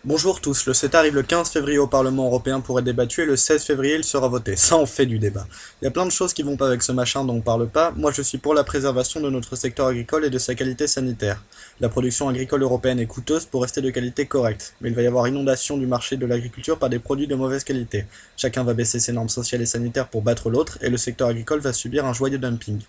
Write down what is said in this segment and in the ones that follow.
Bonjour tous, le CETA arrive le 15 février au Parlement européen pour être débattu et le 16 février il sera voté. Ça en fait du débat. Il y a plein de choses qui vont pas avec ce machin dont on parle pas. Moi je suis pour la préservation de notre secteur agricole et de sa qualité sanitaire. La production agricole européenne est coûteuse pour rester de qualité correcte, mais il va y avoir inondation du marché de l'agriculture par des produits de mauvaise qualité. Chacun va baisser ses normes sociales et sanitaires pour battre l'autre et le secteur agricole va subir un joyeux dumping.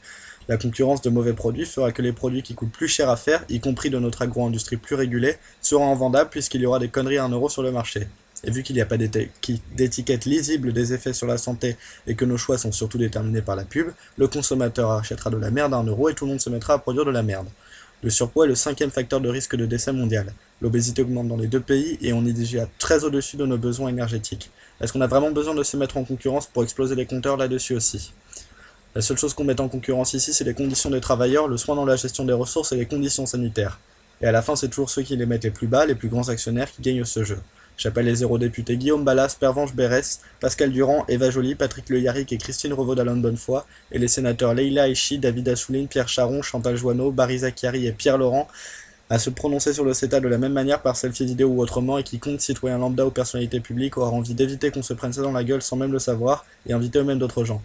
La concurrence de mauvais produits fera que les produits qui coûtent plus cher à faire, y compris de notre agro-industrie plus régulée, seront invendables puisqu'il y aura des conneries à 1 € sur le marché. Et vu qu'il n'y a pas d'étiquette lisible des effets sur la santé et que nos choix sont surtout déterminés par la pub, le consommateur achètera de la merde à 1 € et tout le monde se mettra à produire de la merde. Le surpoids est le 5e facteur de risque de décès mondial. L'obésité augmente dans les deux pays et on est déjà très au-dessus de nos besoins énergétiques. Est-ce qu'on a vraiment besoin de se mettre en concurrence pour exploser les compteurs là-dessus aussi? La seule chose qu'on met en concurrence ici, c'est les conditions des travailleurs, le soin dans la gestion des ressources et les conditions sanitaires. Et à la fin, c'est toujours ceux qui les mettent les plus bas, les plus grands actionnaires, qui gagnent ce jeu. J'appelle les eurodéputés Guillaume Balas, Pervenche Berès, Pascal Durand, Eva Joly, Patrick Le Yarrick et Christine Revaud-Dallon Bonnefoy, et les sénateurs Leïla Aichi, David Assouline, Pierre Charon, Chantal Joanneau, Barry Zacchiari et Pierre Laurent, à se prononcer sur le CETA de la même manière par selfie vidéo ou autrement, et quiconque, citoyen lambda ou personnalité publique, aura envie d'éviter qu'on se prenne ça dans la gueule sans même le savoir, et inviter eux-mêmes d'autres gens.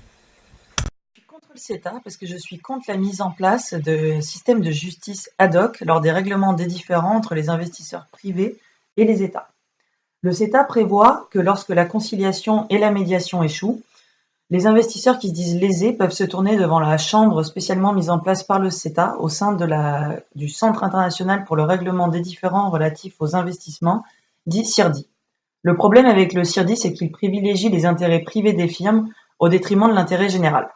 Je suis contre le CETA parce que je suis contre la mise en place de systèmes de justice ad hoc lors des règlements des différends entre les investisseurs privés et les États. Le CETA prévoit que lorsque la conciliation et la médiation échouent, les investisseurs qui se disent lésés peuvent se tourner devant la chambre spécialement mise en place par le CETA au sein du Centre international pour le règlement des différends relatifs aux investissements, dit CIRDI. Le problème avec le CIRDI, c'est qu'il privilégie les intérêts privés des firmes au détriment de l'intérêt général.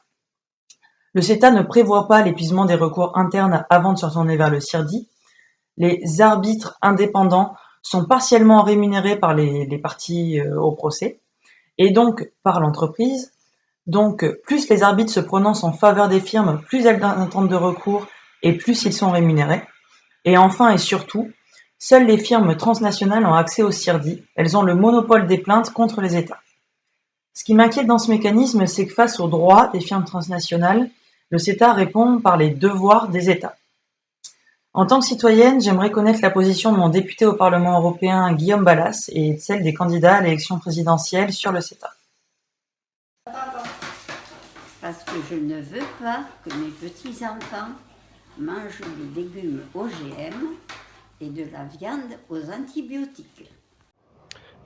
Le CETA ne prévoit pas l'épuisement des recours internes avant de se retourner vers le CIRDI. Les arbitres indépendants sont partiellement rémunérés par les parties au procès et donc par l'entreprise. Donc, plus les arbitres se prononcent en faveur des firmes, plus elles intentent de recours et plus ils sont rémunérés. Et enfin et surtout, seules les firmes transnationales ont accès au CIRDI. Elles ont le monopole des plaintes contre les États. Ce qui m'inquiète dans ce mécanisme, c'est que face aux droits des firmes transnationales, le CETA répond par les devoirs des États. En tant que citoyenne, j'aimerais connaître la position de mon député au Parlement européen Guillaume Balas et de celle des candidats à l'élection présidentielle sur le CETA. Parce que je ne veux pas que mes petits-enfants mangent des légumes OGM et de la viande aux antibiotiques.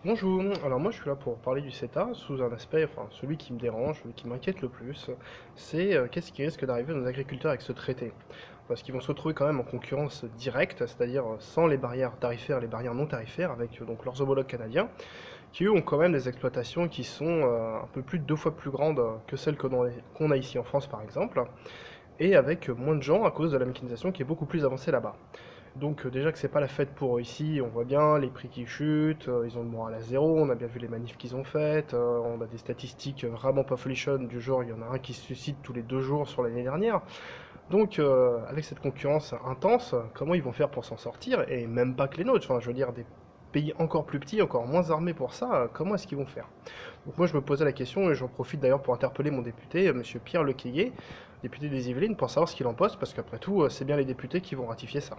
Bonjour, alors moi je suis là pour parler du CETA sous un aspect, enfin celui qui me dérange, celui qui m'inquiète le plus, c'est qu'est-ce qui risque d'arriver à nos agriculteurs avec ce traité. Parce qu'ils vont se retrouver quand même en concurrence directe, c'est-à-dire sans les barrières tarifaires, les barrières non tarifaires, avec donc leurs homologues canadiens, qui eux ont quand même des exploitations qui sont un peu plus de 2 fois plus grandes que celles qu'on a ici en France par exemple, et avec moins de gens à cause de la mécanisation qui est beaucoup plus avancée là-bas. Donc déjà que c'est pas la fête pour eux ici, on voit bien les prix qui chutent, ils ont le moral à zéro, on a bien vu les manifs qu'ils ont faites, on a des statistiques vraiment pas folichonnes, du genre il y en a un qui se suicide tous les 2 jours sur l'année dernière. Donc avec cette concurrence intense, comment ils vont faire pour s'en sortir? Et même pas que les nôtres, enfin je veux dire des pays encore plus petits, encore moins armés pour ça, comment est-ce qu'ils vont faire? Donc moi je me posais la question et j'en profite d'ailleurs pour interpeller mon député, monsieur Pierre Lequeyer, député des Yvelines, pour savoir ce qu'il en pense, parce qu'après tout, c'est bien les députés qui vont ratifier ça.